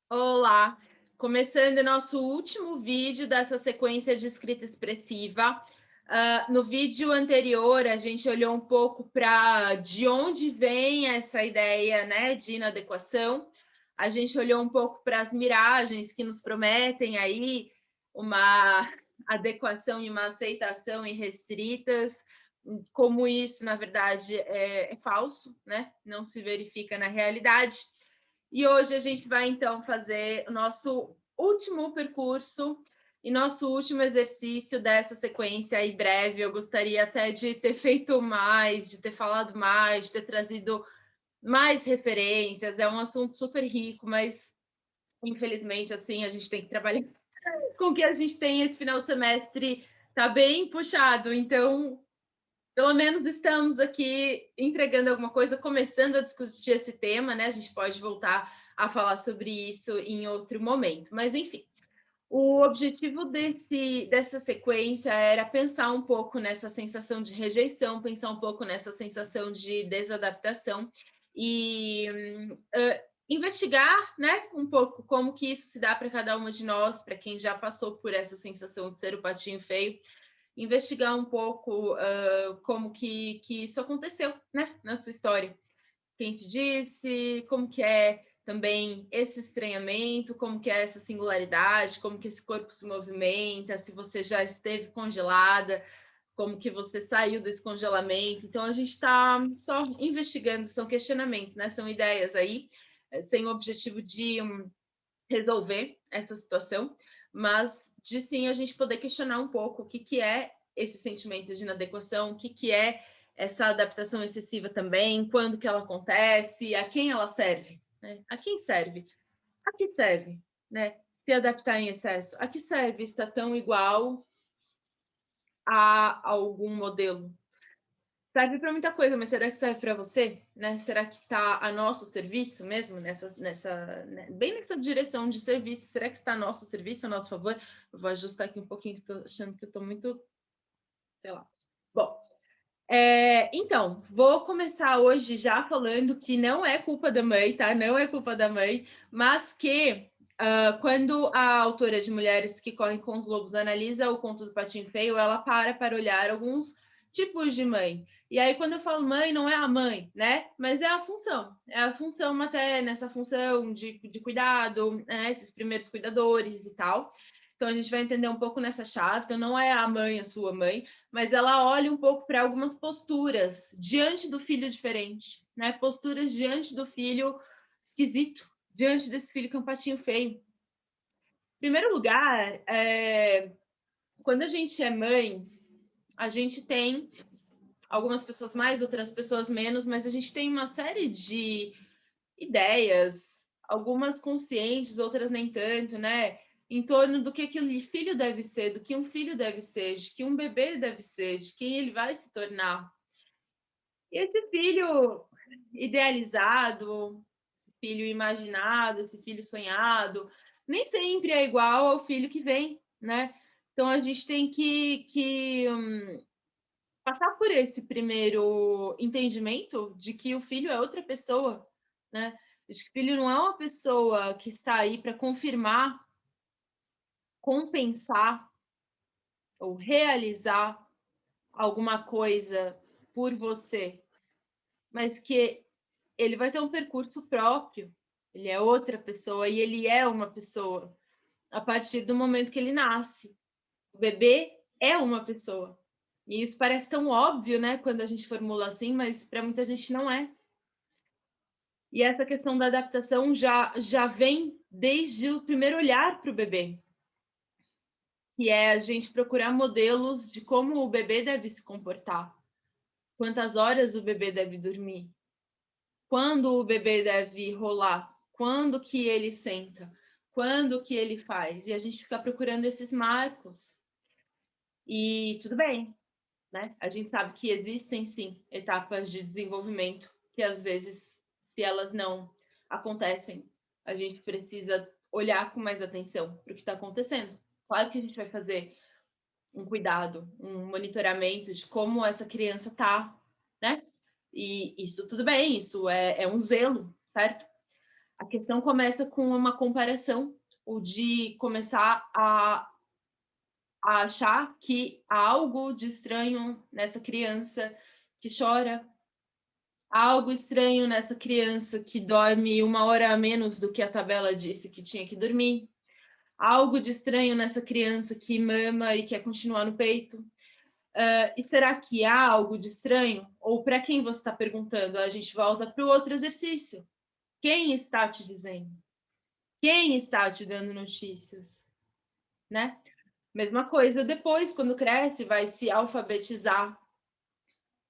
Olá! Começando nosso último vídeo dessa sequência de escrita expressiva. No vídeo anterior, a gente olhou um pouco para de onde vem essa ideia, né, de inadequação. A gente olhou um pouco para as miragens que nos prometem aí uma adequação e uma aceitação irrestritas, como isso, na verdade, é falso, né? Não se verifica na realidade. E hoje a gente vai então fazer o nosso último percurso e nosso último exercício dessa sequência aí breve. Eu gostaria até de ter feito mais, de ter falado mais, de ter trazido mais referências. É um assunto super rico, mas infelizmente assim a gente tem que trabalhar com o que a gente tem. Esse final de semestre tá bem puxado, então pelo menos estamos aqui entregando alguma coisa, começando a discutir esse tema, né? A gente pode voltar a falar sobre isso em outro momento. Mas, enfim, o objetivo dessa sequência era pensar um pouco nessa sensação de rejeição, pensar um pouco nessa sensação de desadaptação e investigar, né, um pouco como que isso se dá para cada uma de nós, para quem já passou por essa sensação de ser o patinho feio, investigar um pouco como que isso aconteceu, né, na sua história. Quem te disse, como que é também esse estranhamento, como que é essa singularidade, como que esse corpo se movimenta, se você já esteve congelada, como que você saiu desse congelamento. Então, a gente está só investigando, são questionamentos, né? São ideias aí, sem o objetivo de resolver essa situação, mas de sim a gente poder questionar um pouco o que, que é esse sentimento de inadequação, o que, que é essa adaptação excessiva também, quando que ela acontece, a quem ela serve, né? A quem serve? A que serve, né? Se adaptar em excesso, a que serve estar tão igual a algum modelo? Serve para muita coisa, mas será que serve para você? Né? Será que está a nosso serviço mesmo, né? Bem nessa direção de serviço? Será que está a nosso serviço, a nosso favor? Eu vou ajustar aqui um pouquinho, que estou achando que eu estou muito, sei lá. Bom, então, vou começar hoje já falando que não é culpa da mãe, tá? Não é culpa da mãe, mas que quando a autora de Mulheres que Correm com os Lobos analisa o conto do Patinho Feio, ela para olhar alguns tipos de mãe. E aí, quando eu falo mãe, não é a mãe, né? Mas é a função materna, essa função de cuidado, né? Esses primeiros cuidadores e tal. Então, a gente vai entender um pouco nessa chave. Então, não é a mãe, a sua mãe, mas ela olha um pouco para algumas posturas diante do filho diferente, né? Posturas diante do filho esquisito, diante desse filho que é um patinho feio. Em primeiro lugar, quando a gente é mãe, a gente tem algumas pessoas mais, outras pessoas menos, mas a gente tem uma série de ideias, algumas conscientes, outras nem tanto, né? Em torno do que aquele filho deve ser, do que um filho deve ser, de que um bebê deve ser, de quem ele vai se tornar. E esse filho idealizado, esse filho imaginado, esse filho sonhado, nem sempre é igual ao filho que vem, né? Então a gente tem que passar por esse primeiro entendimento de que o filho é outra pessoa, né? De que o filho não é uma pessoa que está aí para confirmar, compensar ou realizar alguma coisa por você, mas que ele vai ter um percurso próprio, ele é outra pessoa e ele é uma pessoa a partir do momento que ele nasce. O bebê é uma pessoa. E isso parece tão óbvio, né, quando a gente formula assim, mas para muita gente não é. E essa questão da adaptação já vem desde o primeiro olhar para o bebê, que é a gente procurar modelos de como o bebê deve se comportar, quantas horas o bebê deve dormir, quando o bebê deve rolar, quando que ele senta, quando que ele faz, e a gente fica procurando esses marcos. E tudo bem, né? A gente sabe que existem sim etapas de desenvolvimento que às vezes, se elas não acontecem, a gente precisa olhar com mais atenção para o que está acontecendo. Claro que a gente vai fazer um cuidado, um monitoramento de como essa criança está, né? E isso tudo bem, isso é um zelo, certo? A questão começa com uma comparação, ou de começar a achar que há algo de estranho nessa criança que chora, há algo estranho nessa criança que dorme 1 hora a menos do que a tabela disse que tinha que dormir, há algo de estranho nessa criança que mama e quer continuar no peito. E será que há algo de estranho? Ou para quem você está perguntando? A gente volta para o outro exercício. Quem está te dizendo? Quem está te dando notícias? Né? Mesma coisa depois, quando cresce, vai se alfabetizar.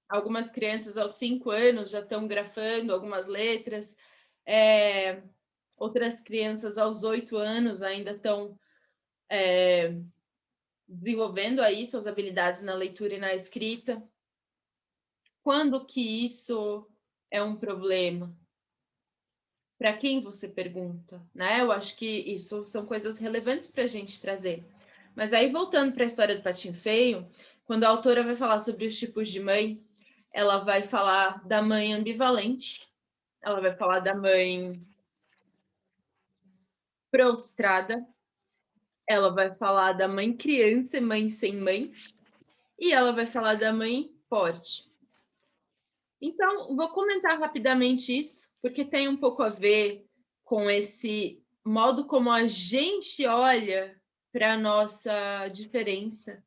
Algumas crianças aos 5 anos já estão grafando algumas letras, outras crianças aos 8 anos ainda estão desenvolvendo aí suas habilidades na leitura e na escrita. Quando que isso é um problema? Para quem você pergunta, né? Eu acho que isso são coisas relevantes para a gente trazer. Mas aí, voltando para a história do Patinho Feio, quando a autora vai falar sobre os tipos de mãe, ela vai falar da mãe ambivalente, ela vai falar da mãe prostrada, ela vai falar da mãe criança, mãe sem mãe, e ela vai falar da mãe forte. Então, vou comentar rapidamente isso, porque tem um pouco a ver com esse modo como a gente olha para a nossa diferença,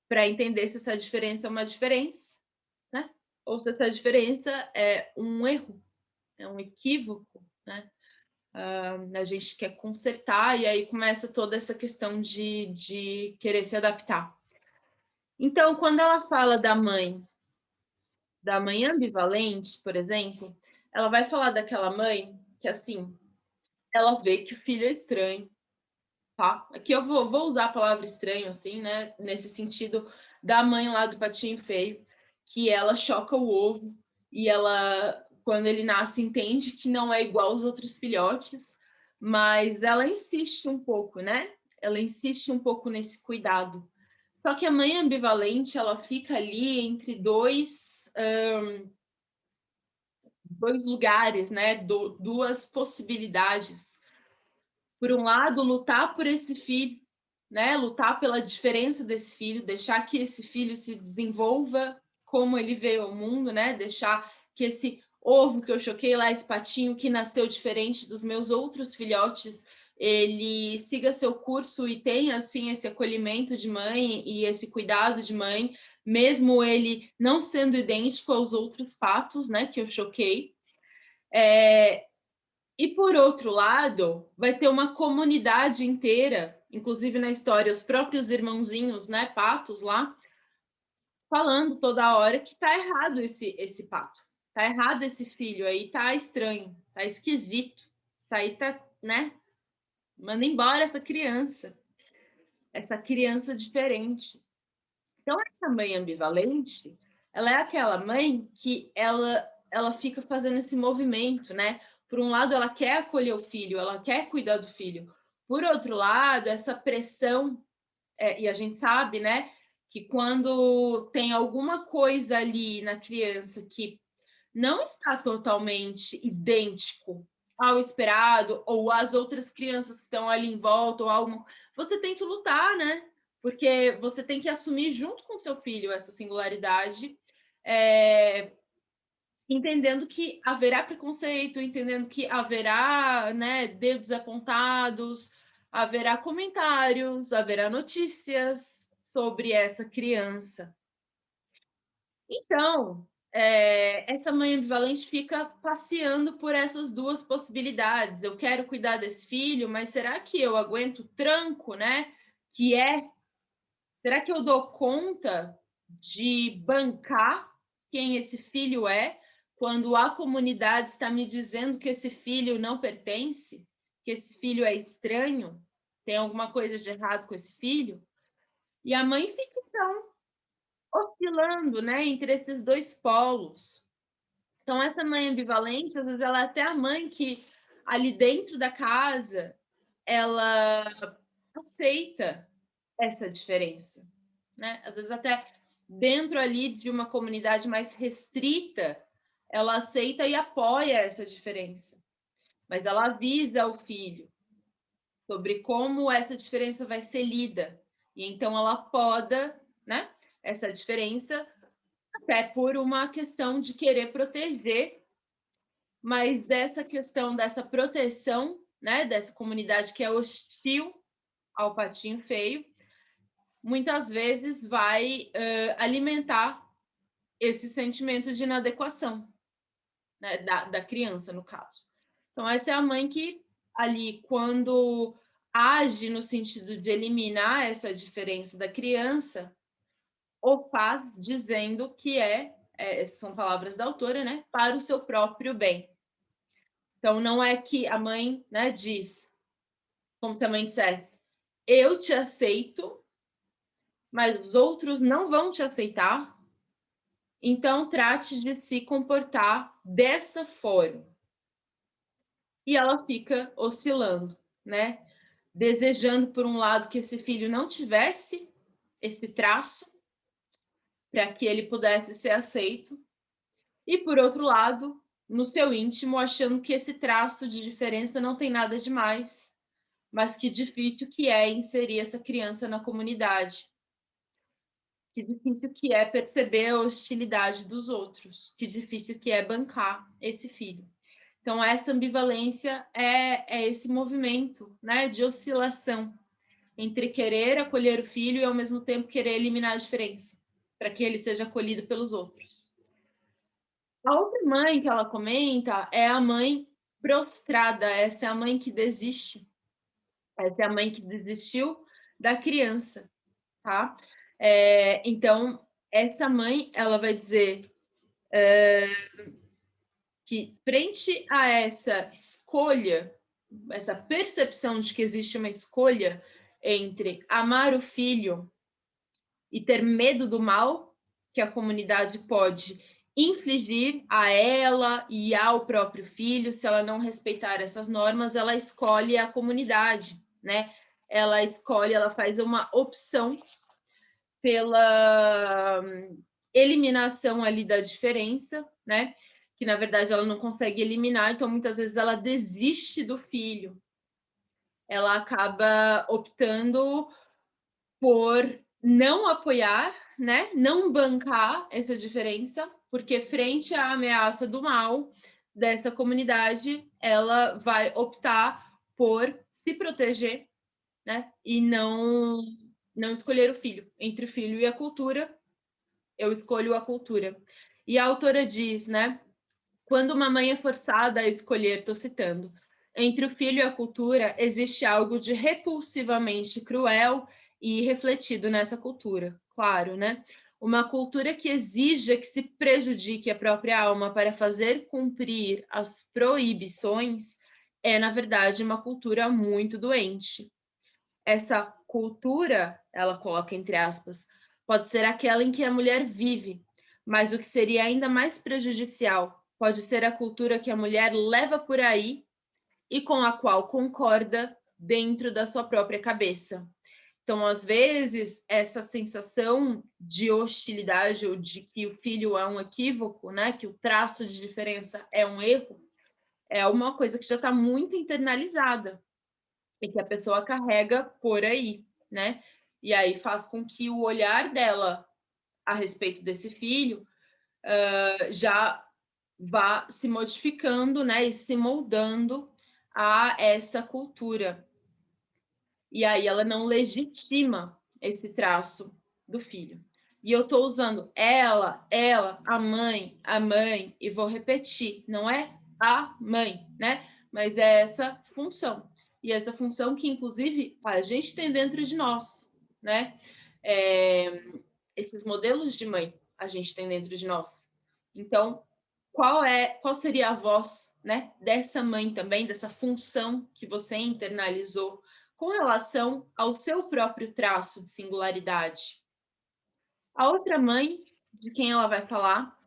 para entender se essa diferença é uma diferença, né? Ou se essa diferença é um erro, é um equívoco, né? A gente quer consertar e aí começa toda essa questão de querer se adaptar. Então, quando ela fala da mãe ambivalente, por exemplo, ela vai falar daquela mãe que, assim, ela vê que o filho é estranho, tá? Aqui eu vou usar a palavra estranho, assim, né? Nesse sentido da mãe lá do Patinho Feio, que ela choca o ovo e ela, quando ele nasce, entende que não é igual aos outros filhotes, mas ela insiste um pouco, né? Ela insiste um pouco nesse cuidado. Só que a mãe ambivalente, ela fica ali entre dois lugares, né? Duas possibilidades. Por um lado, lutar por esse filho, né? Lutar pela diferença desse filho, deixar que esse filho se desenvolva como ele veio ao mundo, né? Deixar que esse ovo que eu choquei lá, esse patinho que nasceu diferente dos meus outros filhotes, ele siga seu curso e tenha assim esse acolhimento de mãe e esse cuidado de mãe, mesmo ele não sendo idêntico aos outros patos, né, que eu choquei. E por outro lado, vai ter uma comunidade inteira, inclusive na história, os próprios irmãozinhos, né, patos lá, falando toda hora que tá errado esse pato. Tá errado esse filho aí, tá estranho, tá esquisito. Isso aí tá, né? Manda embora essa criança diferente. Então, essa mãe ambivalente, ela é aquela mãe que ela fica fazendo esse movimento, né? Por um lado, ela quer acolher o filho, ela quer cuidar do filho. Por outro lado, essa pressão, e a gente sabe, né, que quando tem alguma coisa ali na criança que não está totalmente idêntico ao esperado, ou às outras crianças que estão ali em volta, ou algo, você tem que lutar, né? Porque você tem que assumir junto com seu filho essa singularidade, entendendo que haverá preconceito, entendendo que haverá, né, dedos apontados, haverá comentários, haverá notícias sobre essa criança. Então, essa mãe ambivalente fica passeando por essas duas possibilidades. Eu quero cuidar desse filho, mas será que eu aguento o tranco, né? Que é, será que eu dou conta de bancar quem esse filho é, quando a comunidade está me dizendo que esse filho não pertence, que esse filho é estranho, tem alguma coisa de errado com esse filho? E a mãe fica, então, oscilando, né, entre esses dois polos. Então, essa mãe ambivalente, às vezes, ela é até a mãe que, ali dentro da casa, ela aceita essa diferença, né? Às vezes, até dentro ali de uma comunidade mais restrita, ela aceita e apoia essa diferença. mas ela avisa o filho sobre como essa diferença vai ser lida. E então ela poda, né, essa diferença, até por uma questão de querer proteger, mas essa questão dessa proteção, né, dessa comunidade que é hostil ao patinho feio, muitas vezes vai alimentar esse sentimento de inadequação, né, da criança, no caso. Então, essa é a mãe que, ali, quando age no sentido de eliminar essa diferença da criança, o faz dizendo que essas são palavras da autora, né, para o seu próprio bem. Então, não é que a mãe, né, diz, como se a mãe dissesse, eu te aceito, mas os outros não vão te aceitar, então trate de se comportar dessa forma. E ela fica oscilando, né? Desejando, por um lado, que esse filho não tivesse esse traço, para que ele pudesse ser aceito, e, por outro lado, no seu íntimo, achando que esse traço de diferença não tem nada demais, mas que difícil que é inserir essa criança na comunidade. Que difícil que é perceber a hostilidade dos outros, que difícil que é bancar esse filho. Então, essa ambivalência é esse movimento, né, de oscilação entre querer acolher o filho e, ao mesmo tempo, querer eliminar a diferença, para que ele seja acolhido pelos outros. A outra mãe que ela comenta é a mãe prostrada, essa é a mãe que desiste, essa é a mãe que desistiu da criança, tá? Então, essa mãe, ela vai dizer que, frente a essa escolha, essa percepção de que existe uma escolha entre amar o filho e ter medo do mal que a comunidade pode infligir a ela e ao próprio filho, se ela não respeitar essas normas, ela escolhe a comunidade, né? Ela escolhe, ela faz uma opção pela eliminação ali da diferença, né? Que na verdade ela não consegue eliminar, então muitas vezes ela desiste do filho. Ela acaba optando por não apoiar, né? Não bancar essa diferença, porque frente à ameaça do mal dessa comunidade, ela vai optar por se proteger, né? E não escolher o filho. Entre o filho e a cultura, eu escolho a cultura. E a autora diz, né? Quando uma mãe é forçada a escolher, estou citando, entre o filho e a cultura, existe algo de repulsivamente cruel e refletido nessa cultura, claro, né? Uma cultura que exija que se prejudique a própria alma para fazer cumprir as proibições é, na verdade, uma cultura muito doente. Essa cultura, ela coloca entre aspas, pode ser aquela em que a mulher vive, mas o que seria ainda mais prejudicial pode ser a cultura que a mulher leva por aí e com a qual concorda dentro da sua própria cabeça. Então, às vezes, essa sensação de hostilidade ou de que o filho é um equívoco, né, que o traço de diferença é um erro, é uma coisa que já está muito internalizada e que a pessoa carrega por aí, né? E aí faz com que o olhar dela a respeito desse filho já vá se modificando, né? E se moldando a essa cultura. E aí ela não legitima esse traço do filho. E eu estou usando ela, a mãe, e vou repetir, não é a mãe, né? Mas é essa função. E essa função que, inclusive, a gente tem dentro de nós, né? Esses modelos de mãe a gente tem dentro de nós. Então, qual seria a voz, né, dessa mãe também, dessa função que você internalizou com relação ao seu próprio traço de singularidade? A outra mãe de quem ela vai falar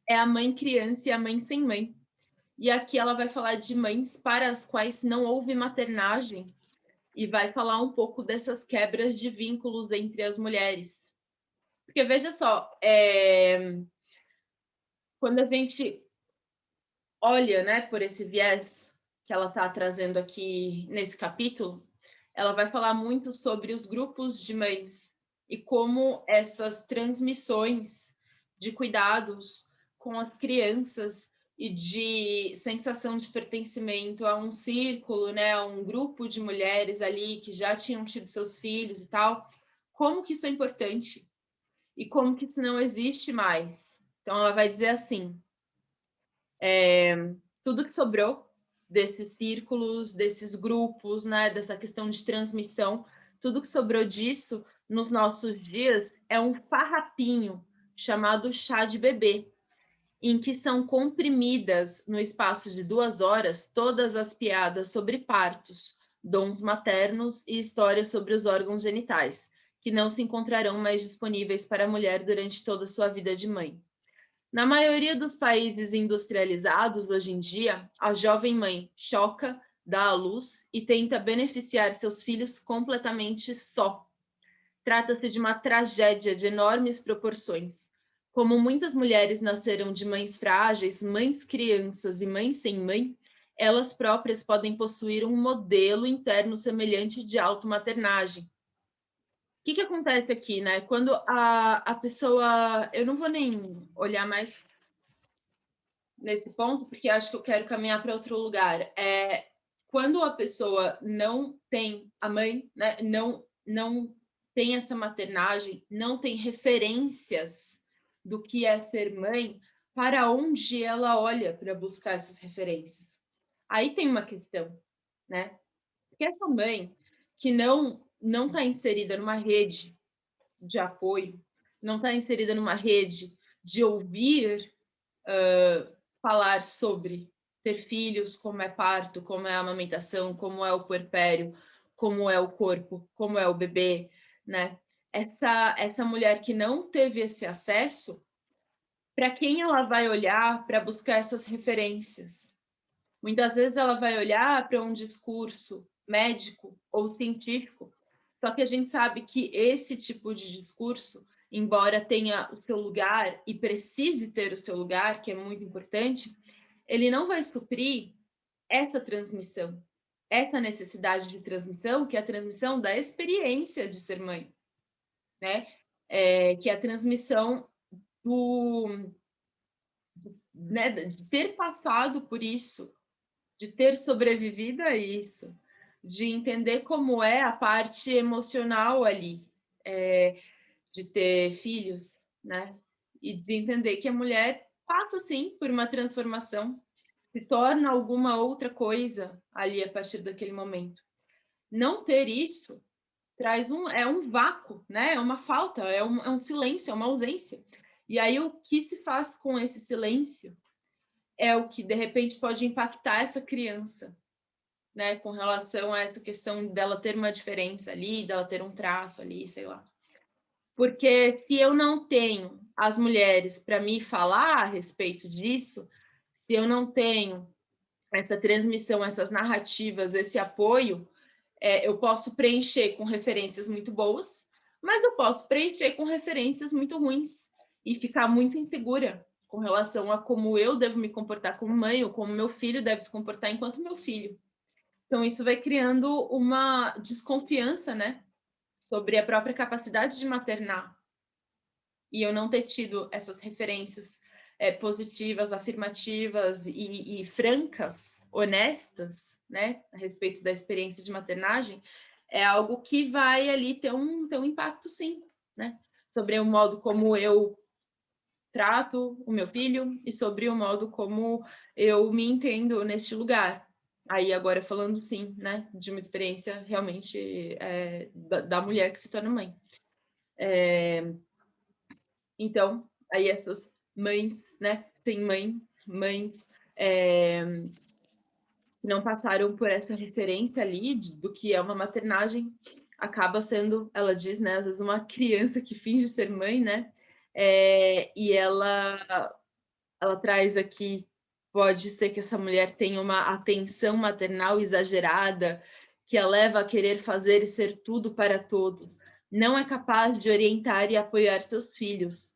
é a mãe criança e a mãe sem mãe. E aqui ela vai falar de mães para as quais não houve maternagem e vai falar um pouco dessas quebras de vínculos entre as mulheres. Porque veja só, quando a gente olha, né, por esse viés que ela está trazendo aqui nesse capítulo, ela vai falar muito sobre os grupos de mães e como essas transmissões de cuidados com as crianças e de sensação de pertencimento a um círculo, né, a um grupo de mulheres ali que já tinham tido seus filhos e tal, como que isso é importante e como que isso não existe mais. Então ela vai dizer assim, tudo que sobrou desses círculos, desses grupos, né, dessa questão de transmissão, tudo que sobrou disso nos nossos dias é um farrapinho chamado chá de bebê, em que são comprimidas, no espaço de 2 horas, todas as piadas sobre partos, dons maternos e histórias sobre os órgãos genitais, que não se encontrarão mais disponíveis para a mulher durante toda a sua vida de mãe. Na maioria dos países industrializados, hoje em dia, a jovem mãe choca, dá à luz e tenta beneficiar seus filhos completamente só. Trata-se de uma tragédia de enormes proporções. Como muitas mulheres nasceram de mães frágeis, mães crianças e mães sem mãe, elas próprias podem possuir um modelo interno semelhante de automaternagem. O que acontece aqui, né? Quando a pessoa... Eu não vou nem olhar mais nesse ponto, porque acho que eu quero caminhar para outro lugar. Quando a pessoa não tem a mãe, né, não tem essa maternagem, não tem referências do que é ser mãe, para onde ela olha para buscar essas referências? Aí tem uma questão, né? Porque essa mãe que não está inserida numa rede de apoio, não está inserida numa rede de ouvir falar sobre ter filhos, como é parto, como é a amamentação, como é o puerpério, como é o corpo, como é o bebê, né? Essa mulher que não teve esse acesso, para quem ela vai olhar para buscar essas referências? Muitas vezes ela vai olhar para um discurso médico ou científico, só que a gente sabe que esse tipo de discurso, embora tenha o seu lugar e precise ter o seu lugar, que é muito importante, ele não vai suprir essa transmissão, essa necessidade de transmissão, que é a transmissão da experiência de ser mãe, né? Que é a transmissão do, né, de ter passado por isso, de ter sobrevivido a isso, de entender como é a parte emocional ali, de ter filhos, né? E de entender que a mulher passa, sim, por uma transformação, se torna alguma outra coisa ali a partir daquele momento. Não ter isso traz um vácuo, né? É uma falta, é um silêncio, é uma ausência. E aí o que se faz com esse silêncio é o que de repente pode impactar essa criança, né? Com relação a essa questão dela ter uma diferença ali, dela ter um traço ali, sei lá. Porque se eu não tenho as mulheres para me falar a respeito disso, se eu não tenho essa transmissão, essas narrativas, esse apoio, eu posso preencher com referências muito boas, mas eu posso preencher com referências muito ruins e ficar muito insegura com relação a como eu devo me comportar como mãe ou como meu filho deve se comportar enquanto meu filho. Então, isso vai criando uma desconfiança, né, sobre a própria capacidade de maternar. E eu não ter tido essas referências positivas, afirmativas e francas, honestas, né, a respeito da experiência de maternagem, é algo que vai ali ter um impacto, sim, né, sobre o modo como eu trato o meu filho e sobre o modo como eu me entendo neste lugar. Aí agora falando, sim, né, de uma experiência realmente da mulher que se torna mãe. Então, aí essas mães, né, tem mães que não passaram por essa referência ali do que é uma maternagem, acaba sendo, ela diz, né, às vezes uma criança que finge ser mãe, né, e ela traz aqui, pode ser que essa mulher tenha uma atenção maternal exagerada, que a leva a querer fazer e ser tudo para todos. Não é capaz de orientar e apoiar seus filhos.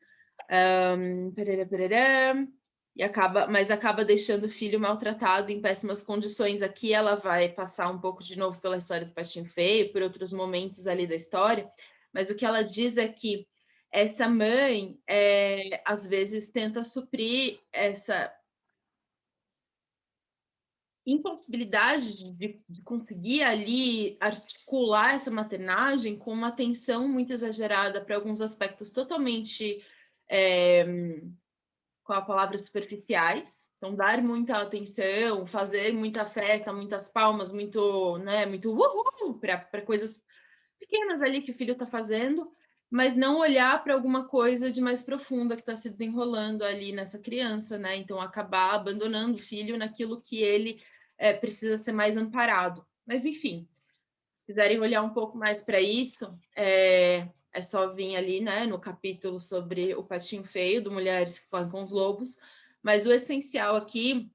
Perere, perere. mas acaba deixando o filho maltratado em péssimas condições. Aqui ela vai passar um pouco de novo pela história do Patinho Feio, por outros momentos ali da história, mas o que ela diz é que essa mãe, às vezes, tenta suprir essa impossibilidade de conseguir ali articular essa maternagem com uma atenção muito exagerada para alguns aspectos totalmente, com a palavra, superficiais. Então, dar muita atenção, fazer muita festa, muitas palmas, muito, né, muito uhul para coisas pequenas ali que o filho está fazendo, mas não olhar para alguma coisa de mais profunda que está se desenrolando ali nessa criança, né? Então, acabar abandonando o filho naquilo que ele precisa ser mais amparado. Mas, enfim, se quiserem olhar um pouco mais para isso, é só vir ali, né, no capítulo sobre o Patinho Feio, do Mulheres que Correm com os Lobos. Mas o essencial aqui,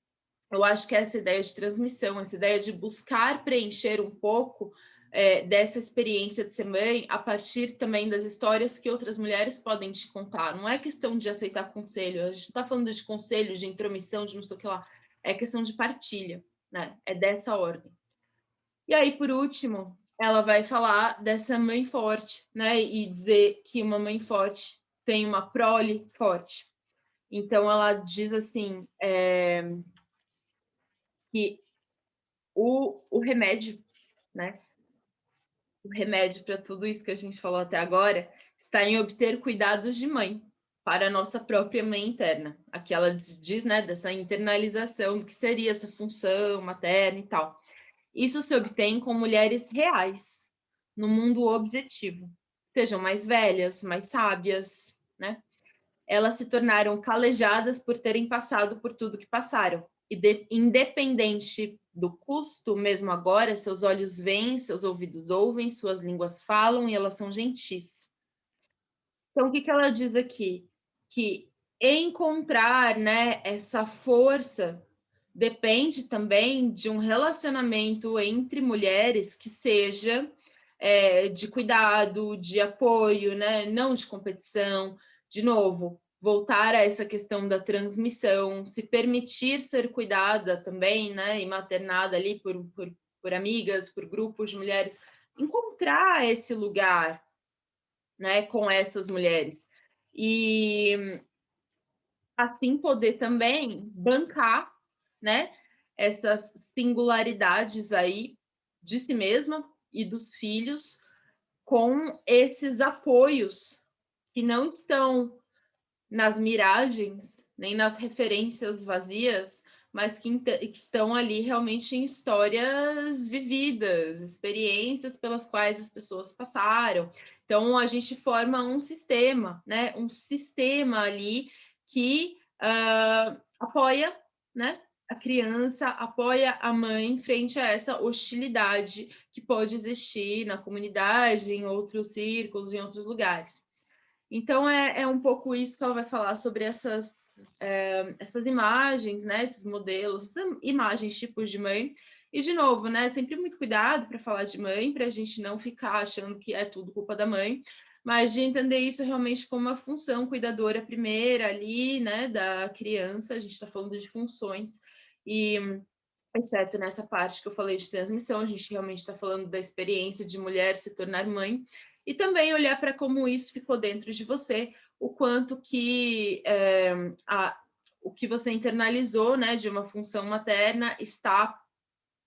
eu acho que é essa ideia de transmissão, essa ideia de buscar preencher um pouco dessa experiência de ser mãe a partir também das histórias que outras mulheres podem te contar. Não é questão de aceitar conselho, a gente não está falando de conselho, de intromissão, de não sei o que lá, é questão de partilha, né? É dessa ordem. E aí, por último, ela vai falar dessa mãe forte, né? E dizer que uma mãe forte tem uma prole forte. Então, ela diz assim, que o remédio, né? O remédio para tudo isso que a gente falou até agora está em obter cuidados de mãe para a nossa própria mãe interna. Aqui ela diz, né, dessa internalização do que seria essa função materna e tal. Isso se obtém com mulheres reais, no mundo objetivo. Sejam mais velhas, mais sábias, né? Elas se tornaram calejadas por terem passado por tudo que passaram. E independente do custo, mesmo agora, seus olhos veem, seus ouvidos ouvem, suas línguas falam e elas são gentis. Então, o que ela diz aqui? Que encontrar, né, essa força depende também de um relacionamento entre mulheres que seja de cuidado, de apoio, né? Não de competição. De novo, voltar a essa questão da transmissão, se permitir ser cuidada também, né? E maternada ali por amigas, por grupos de mulheres. Encontrar esse lugar, né, com essas mulheres. E assim poder também bancar, né, essas singularidades aí de si mesma e dos filhos com esses apoios que não estão nas miragens, nem nas referências vazias, mas que estão ali realmente em histórias vividas, experiências pelas quais as pessoas passaram. Então, a gente forma um sistema, né? Um sistema ali que apoia, né? A criança, apoia a mãe frente a essa hostilidade que pode existir na comunidade, em outros círculos, em outros lugares. Então, é um pouco isso que ela vai falar sobre essas imagens, né? Esses modelos, imagens, tipos de mãe. E, de novo, né? Sempre muito cuidado para falar de mãe, para a gente não ficar achando que é tudo culpa da mãe, mas de entender isso realmente como uma função cuidadora primeira ali, né? Da criança, a gente está falando de funções. E, exceto nessa parte que eu falei de transmissão, a gente realmente está falando da experiência de mulher se tornar mãe, e também olhar para como isso ficou dentro de você, o quanto que o que você internalizou, né, de uma função materna está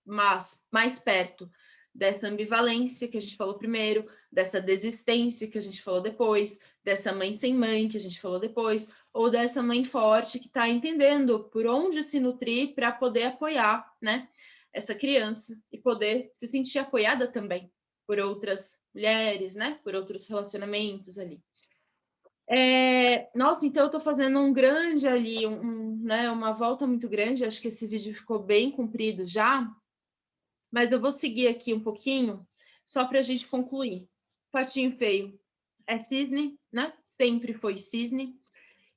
mais perto dessa ambivalência que a gente falou primeiro, dessa desistência que a gente falou depois, dessa mãe sem mãe que a gente falou depois, ou dessa mãe forte que está entendendo por onde se nutrir para poder apoiar, né, essa criança e poder se sentir apoiada também por outras mulheres, né, por outros relacionamentos ali. Nossa, então eu estou fazendo um grande ali, né, uma volta muito grande, acho que esse vídeo ficou bem comprido já, mas eu vou seguir aqui um pouquinho, só para a gente concluir. Patinho Feio é cisne, né? Sempre foi cisne.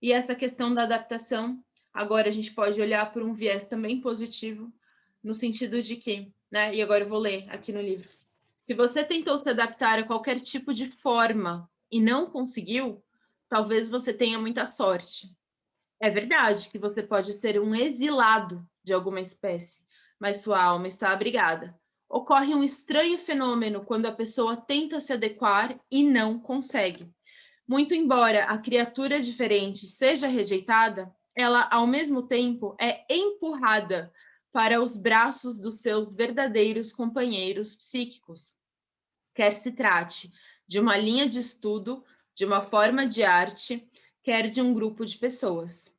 E essa questão da adaptação, agora a gente pode olhar por um viés também positivo, no sentido de que, né? E agora eu vou ler aqui no livro. Se você tentou se adaptar a qualquer tipo de forma e não conseguiu, talvez você tenha muita sorte. É verdade que você pode ser um exilado de alguma espécie, mas sua alma está abrigada. Ocorre um estranho fenômeno quando a pessoa tenta se adequar e não consegue. Muito embora a criatura diferente seja rejeitada, ela, ao mesmo tempo, é empurrada para os braços dos seus verdadeiros companheiros psíquicos. Quer se trate de uma linha de estudo, de uma forma de arte, quer de um grupo de pessoas.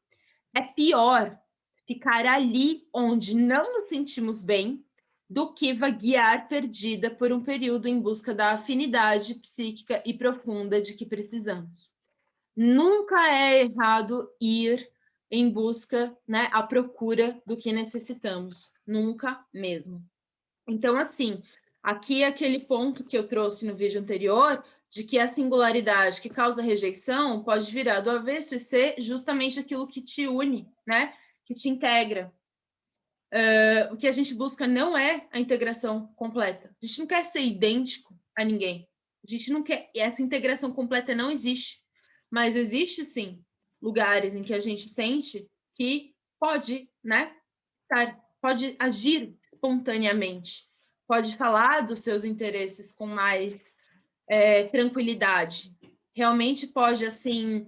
É pior ficar ali onde não nos sentimos bem do que vaguear perdida por um período em busca da afinidade psíquica e profunda de que precisamos. Nunca é errado ir em busca, né, à procura do que necessitamos, nunca mesmo. Então, assim, aqui é aquele ponto que eu trouxe no vídeo anterior, de que a singularidade que causa rejeição pode virar do avesso e ser justamente aquilo que te une, né? Que te integra. O que a gente busca não é a integração completa. A gente não quer ser idêntico a ninguém. A gente não quer. E essa integração completa não existe. Mas existe sim lugares em que a gente sente que pode, né? Pode agir espontaneamente, pode falar dos seus interesses com mais tranquilidade. Realmente pode, assim,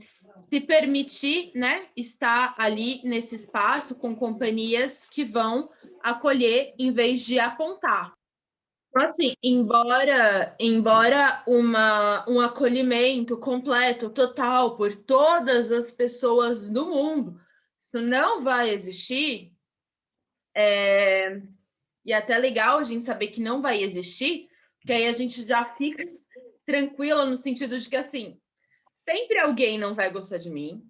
se permitir, né, estar ali nesse espaço com companhias que vão acolher em vez de apontar. Então, assim, embora um acolhimento completo, total, por todas as pessoas do mundo, isso não vai existir, e até legal a gente saber que não vai existir, porque aí a gente já fica tranquila no sentido de que, assim, sempre alguém não vai gostar de mim,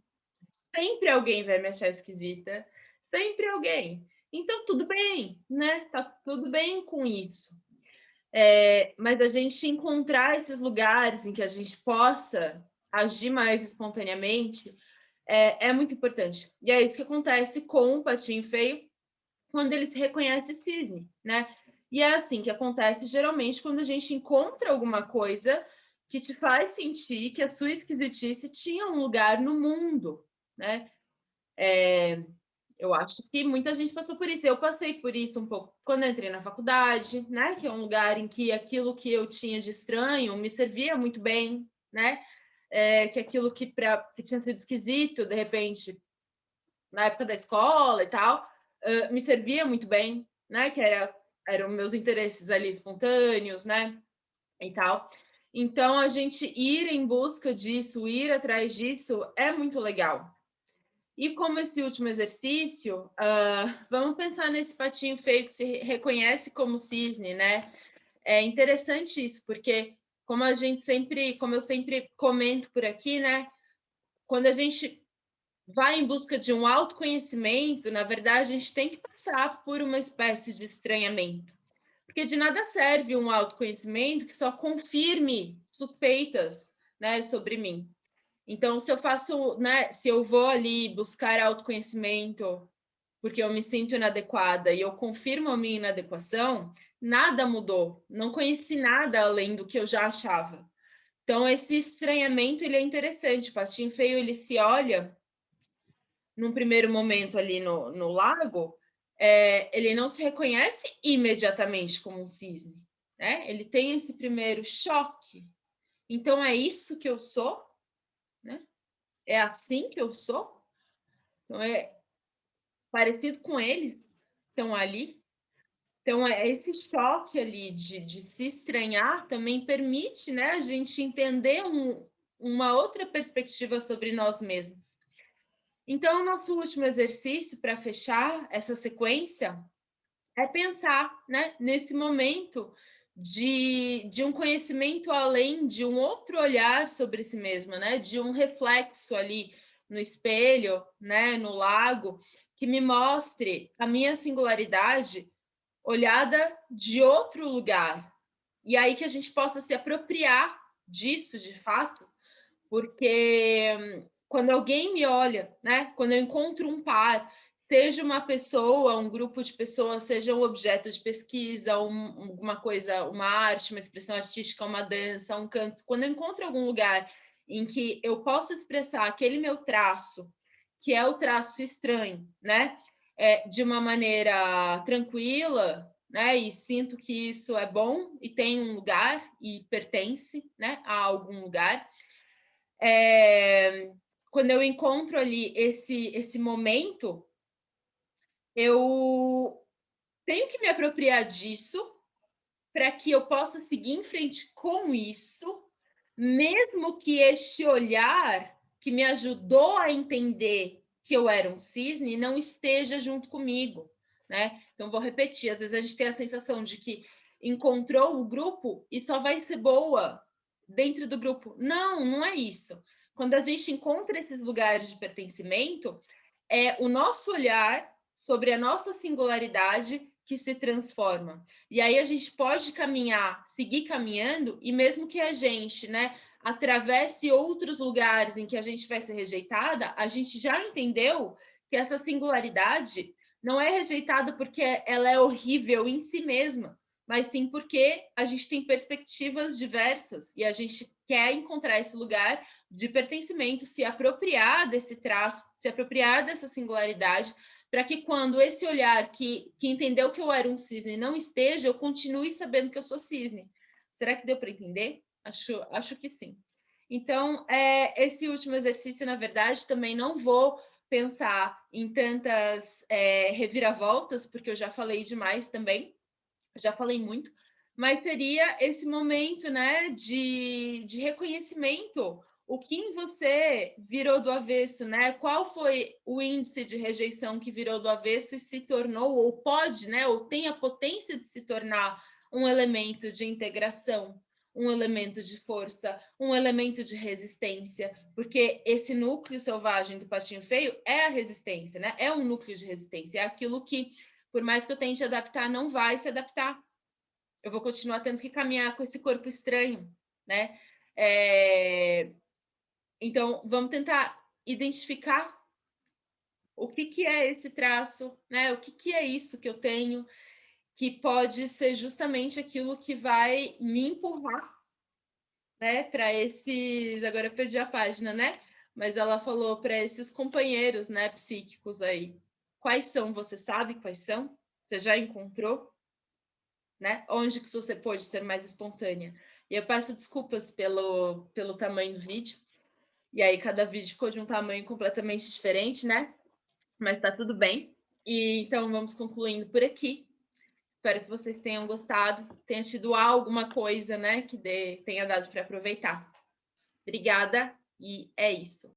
sempre alguém vai me achar esquisita, sempre alguém. Então, tudo bem, né? Tá tudo bem com isso. Mas a gente encontrar esses lugares em que a gente possa agir mais espontaneamente é muito importante. E é isso que acontece com o Patinho Feio quando ele se reconhece cisne, né? E é assim que acontece geralmente quando a gente encontra alguma coisa que te faz sentir que a sua esquisitice tinha um lugar no mundo, né? Eu acho que muita gente passou por isso. Eu passei por isso um pouco quando eu entrei na faculdade, né? Que é um lugar em que aquilo que eu tinha de estranho me servia muito bem, né? Que aquilo que tinha sido esquisito, de repente, na época da escola e tal, me servia muito bem, né? Que eram meus interesses ali espontâneos, né? E tal. Então, a gente ir em busca disso, ir atrás disso, é muito legal. E como esse último exercício, vamos pensar nesse patinho feio que se reconhece como cisne, né? É interessante isso, porque como eu sempre comento por aqui, né? Quando a gente vai em busca de um autoconhecimento, na verdade, a gente tem que passar por uma espécie de estranhamento. Porque de nada serve um autoconhecimento que só confirme suspeitas, né, sobre mim. Então, se eu faço, né, se eu vou ali buscar autoconhecimento porque eu me sinto inadequada e eu confirmo a minha inadequação, nada mudou. Não conheci nada além do que eu já achava. Então, esse estranhamento, ele é interessante. O Patinho Feio, ele se olha num primeiro momento ali no lago, ele não se reconhece imediatamente como um cisne, né? Ele tem esse primeiro choque. Então, é isso que eu sou? Né? É assim que eu sou? Então, é parecido com eles estão ali. Então, esse choque ali de se estranhar também permite, né, a gente entender uma outra perspectiva sobre nós mesmos. Então, o nosso último exercício para fechar essa sequência é pensar, né, nesse momento de um conhecimento além, de um outro olhar sobre si mesma, né, de um reflexo ali no espelho, né, no lago, que me mostre a minha singularidade olhada de outro lugar. E aí que a gente possa se apropriar disso, de fato, porque quando alguém me olha, né? Quando eu encontro um par, seja uma pessoa, um grupo de pessoas, seja um objeto de pesquisa, uma coisa, uma arte, uma expressão artística, uma dança, um canto, quando eu encontro algum lugar em que eu posso expressar aquele meu traço que é o traço estranho, né? De uma maneira tranquila, né? E sinto que isso é bom e tem um lugar e pertence, né, a algum lugar. Quando eu encontro ali esse momento, eu tenho que me apropriar disso para que eu possa seguir em frente com isso, mesmo que este olhar que me ajudou a entender que eu era um cisne não esteja junto comigo, né? Então, vou repetir, às vezes a gente tem a sensação de que encontrou o grupo e só vai ser boa dentro do grupo. Não, não é isso. Quando a gente encontra esses lugares de pertencimento, é o nosso olhar sobre a nossa singularidade que se transforma. E aí a gente pode caminhar, seguir caminhando, e mesmo que a gente, né, atravesse outros lugares em que a gente vai ser rejeitada, a gente já entendeu que essa singularidade não é rejeitada porque ela é horrível em si mesma, mas sim porque a gente tem perspectivas diversas e a gente quer encontrar esse lugar de pertencimento, se apropriar desse traço, se apropriar dessa singularidade, para que quando esse olhar que entendeu que eu era um cisne não esteja, eu continue sabendo que eu sou cisne. Será que deu para entender? Acho que sim. Então, esse último exercício, na verdade, também não vou pensar em tantas reviravoltas, porque eu já falei demais também, já falei muito, mas seria esse momento, né, de reconhecimento. O que em você virou do avesso, né? Qual foi o índice de rejeição que virou do avesso e se tornou, ou pode, né, ou tem a potência de se tornar um elemento de integração, um elemento de força, um elemento de resistência, porque esse núcleo selvagem do patinho feio é a resistência, né? É um núcleo de resistência, é aquilo que, por mais que eu tente adaptar, não vai se adaptar. Eu vou continuar tendo que caminhar com esse corpo estranho, né? Então, vamos tentar identificar o que é esse traço, né? O que é isso que eu tenho, que pode ser justamente aquilo que vai me empurrar, né? Para esses. Agora eu perdi a página, né? Mas ela falou para esses companheiros, né, psíquicos aí. Quais são? Você sabe quais são? Você já encontrou? Né? Onde que você pode ser mais espontânea. E eu peço desculpas pelo tamanho do vídeo. E aí cada vídeo ficou de um tamanho completamente diferente, né? Mas tá tudo bem. E então vamos concluindo por aqui. Espero que vocês tenham gostado, tenha tido alguma coisa, né, que tenha dado para aproveitar. Obrigada e é isso.